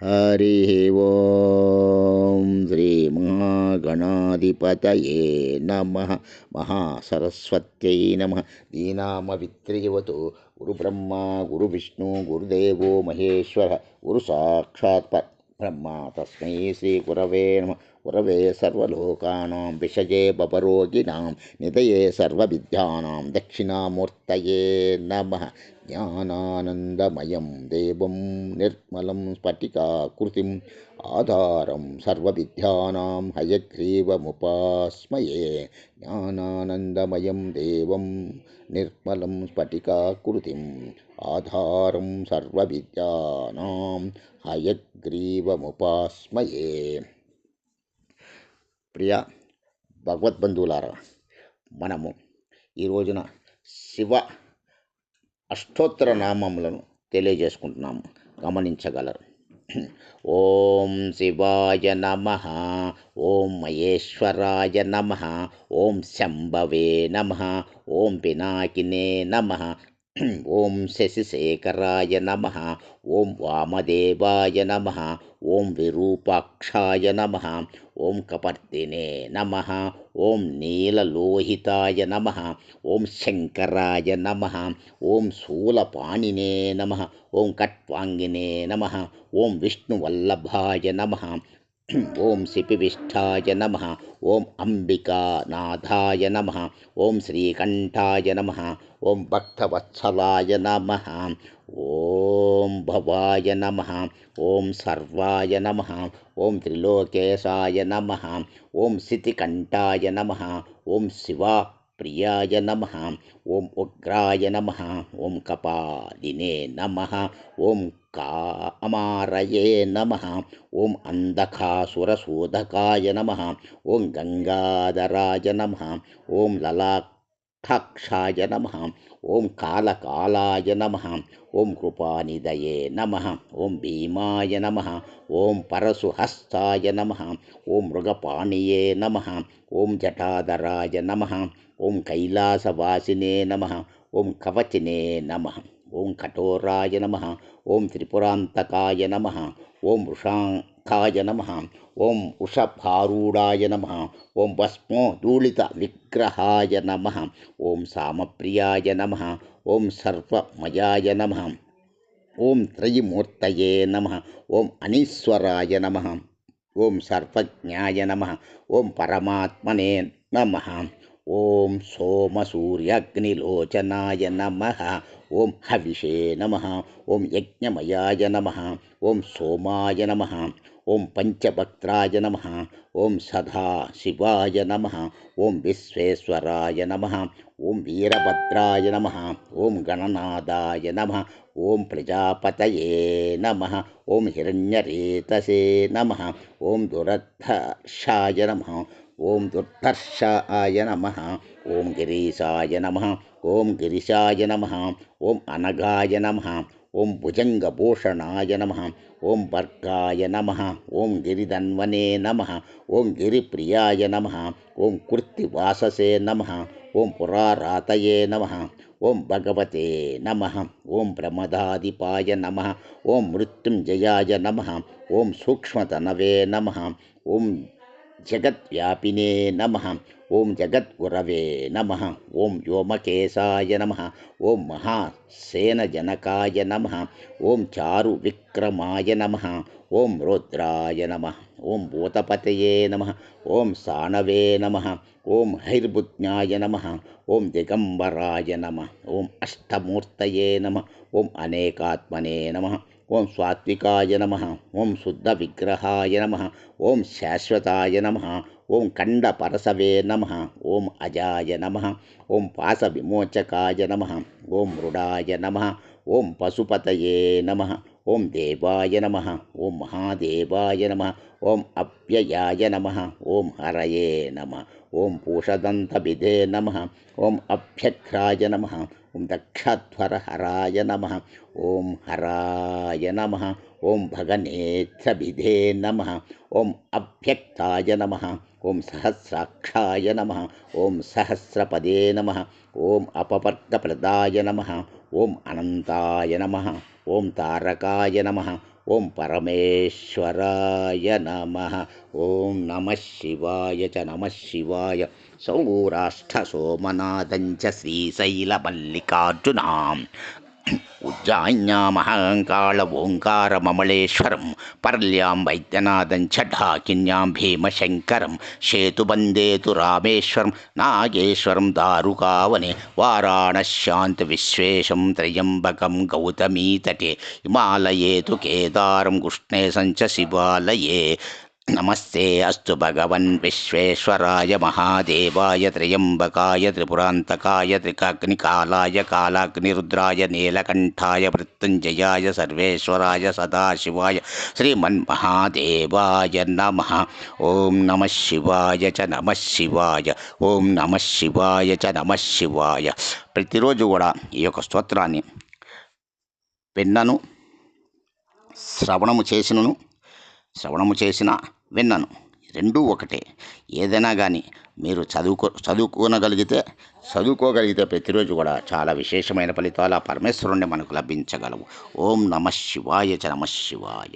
हरि ओम श्री महागणाधिपतये नमः। महासरस्वत्यै नमः। दीनामवित्रिवतु गुरुब्रह्मा गुरुविष्णु गुरुदेवो महेश्वर गुरुसाक्षात् ब्रह्मा तस्मै श्रीगुरवे नमः। गुरवे सर्वलोकानां विषये भवरोगिणां निधये सर्वविद्यानां दक्षिणामूर्तये नमः। ज्ञानानन्दमयं देवं निर्मलं स्फटिकाकृतिम् आधारं सर्वविद्यानां हयग्रीवमुपास्मये। ज्ञानानन्दमयं देवं निर्मलं स्फटिकाकृतिम् आधारं सर्वविद्यानां हयग्रीवमुपास्मये. ప్రియ భగవద్బంధువులారా, మనము ఈ రోజున శివ అష్టోత్తర నామములను తెలియజేసుకుంటున్నాము, గమనించగలరు. ఓం శివాయ నమః, ఓం మహేశ్వరాయ నమః, ఓం శంభవే నమః, ఓం పినాకినే నమః, ఓం శశిశేఖరాయ నమః, ఓం వామదేవాయ నమః, ఓం విరూపాక్షాయ నమః, ఓం కపర్దినే నమః, ఓం నీలలోహితాయ నమః, ఓం శంకరాయ నమః, ఓం శూలపాణినే నమః, ఓం కట్వాంగినే నమః, ఓం విష్ణువల్లభాయ నమః, ఓం శిపివిష్ఠాయ నమః, ఓం అంబికానాథాయ నమః, ఓం శ్రీకంఠాయ నమః, ఓం భక్తవత్సలాయ నమః, ఓం భవాయ నమః, ఓం సర్వాయ నమః, ఓం త్రిలోకేశాయ నమః, ఓం శితికంఠాయ నమః, ఓం శివప్రియాయ నమః, ఓం ఉగ్రాయ నమః, ఓం కపాలినే నమః, ఓం కామారయే నమః, ఓం అంధకాసురశోధకాయ నమః, ఓం గంగాధరాయ నమః, ఓం లలాటాక్షాయ నమః, ఓం కాళకాలాయ నమః, ఓం కృపానిధయే నమః, ఓం భీమాయ నమః, ఓం పరశుహస్తాయ నమః, ఓం మృగపాణియే నమః, ఓం జటాధరాయ నమః, ఓం కైలాసవాసినే నమః, ఓం కవచినే నమః, ఓం కఠోరాయ నమః, ఓం త్రిపురాంతకాయ నమః, ఓం వృషాంకాయ నమః, ఓం వృషభారూఢాయ నమః, ఓం భస్మోధూళిత విగ్రహాయ నమః, ఓం సామప్రియాయ నమః, ఓం సర్వమయాయ నమః, ఓం త్రయీమూర్తయే నమః, ఓం అనీశ్వరాయ నమః, ఓం సర్వజ్ఞాయ నమః, ఓం పరమాత్మనే నమః, ఓం సోమసూర్యాగ్నిలోచనాయ నమః, ఓం హవిషే నమః, ఓం యజ్ఞమయాయ నమః, ఓం సోమాయ నమః, ఓం పంచభక్త్రాయ నమః, ఓం సదాశివాయ నమః, ఓం విశ్వేశ్వరాయ నమః, ఓం వీరభద్రాయ నమః, ఓం గణనాదాయ నమః, ఓం ప్రజాపతయే నమః, ఓం హిరణ్యరేతసే నమః, ఓం దురధర్షాయ నమః, ఓం దుర్ధర్షాయ నమః, ఓం గిరీశాయ నమః, ఓం గిరిశాయ నమః, ఓం అనగాయ నమః, ఓం భుజంగభూషణాయ నమః, ఓం భర్గాయ నమః, ఓం గిరిధన్వనే నమః, ఓం గిరిప్రియాయ నమః, ఓం కృత్తివాససే నమః, ఓం పురారాతయే నమః, ఓం భగవతే నమః, ఓం ప్రమదాధిపాయ నమః, ఓం మృత్యుంజయాయ నమః, ఓం సూక్ష్మతనవే నమః, ఓం జగద్వ్యాపినే నమః, ఓం జగద్గురవే నమః, ఓం వ్యోమకేశాయ నమః, ఓం మహాసేనజనకాయ నమః, ఓం చారు విక్రమాయ నమః, ఓం రుద్రాయ నమః, ఓం భూతపతయే నమః, ఓం సానవే నమః, ఓం హైర్భుజ్ఞాయ నమః, ఓం దిగంబరాయ నమః, ఓం అష్టమూర్తయే నమః, ఓం అనేకాత్మనే నమః, ఓం సాత్వికాయ నమః, ఓం శుద్ధ విగ్రహాయ నమః, ఓం శాశ్వతాయ నమః, ఓం ఖండపరసవే నమః, ఓం అజాయ నమః, ఓం పాశవిమోచకాయ నమః, ఓం మృడాయ నమః, ఓం పశుపతయే నమః, ఓం దేవాయ నమః, ఓం మహాదేవాయ నమః, ఓం అవ్యయాయ నమః, ఓం హరయే నమః, ఓం పూషదంతభిదే నమః, ఓం అభ్యఘ్రాయ నమః, ఓం దక్షధ్వరహరాయ నమః, ఓం హరాయ నమః, ఓం భగనేత్రభిదే నమః, ఓం అవ్యక్తాయ నమః, ఓం సహస్రాక్షాయ నమః, ఓం సహస్రపదే నమః, ఓం అపవర్గప్రదాయ నమః, ఓం అనంతాయ నమః, ఓం తారకాయ నమః, ఓం పరమేశ్వరాయ నమః. ఓం నమః శివాయ చ నమః శివాయ. సౌరాష్ట్ర సోమనాథం చ శ్రీశైలమల్లికార్జునాం ఉజ్జాయిన్యామహంకాళ ఓంకారమమళేశ్వరం పర్ల్యాం వైద్యనాథం చ ఢాకిన్యాం భీమశంకరం సేతుబందేతు రామేశ్వరం నాగేశ్వరం దారుకావనే వారాణశ్యాంత విశ్వేశం త్రయంబకం గౌతమీతటే హిమాలయేతు కేదారం కృష్ణేశం చ శివాలయే. నమస్తే అస్తు భగవన్ విశ్వేశ్వరాయ మహాదేవాయ త్రయంబకాయ త్రిపురాంతకాయ త్రికాగ్నికాలాయ కాలాగ్నిరుద్రాయ నీలకంఠాయ మృత్యుంజయాయ సర్వేశ్వరాయ సదాశివాయ శ్రీమన్మహాదేవాయ నమః. ఓం నమః శివాయ చ నమః శివాయ. ఓం నమః శివాయ చ నమః శివాయ. ప్రతిరోజు కూడా ఈ యొక్క స్తోత్రాన్ని విన్నను, శ్రవణము చేసిన విన్నను రెండూ ఒకటే. ఏదైనా కానీ మీరు చదువుకోగలిగితే ప్రతిరోజు కూడా చాలా విశేషమైన ఫలితాలు ఆ పరమేశ్వరుణ్ణి మనకు లభించగలవు. ఓం నమః శివాయ చ నమః శివాయ.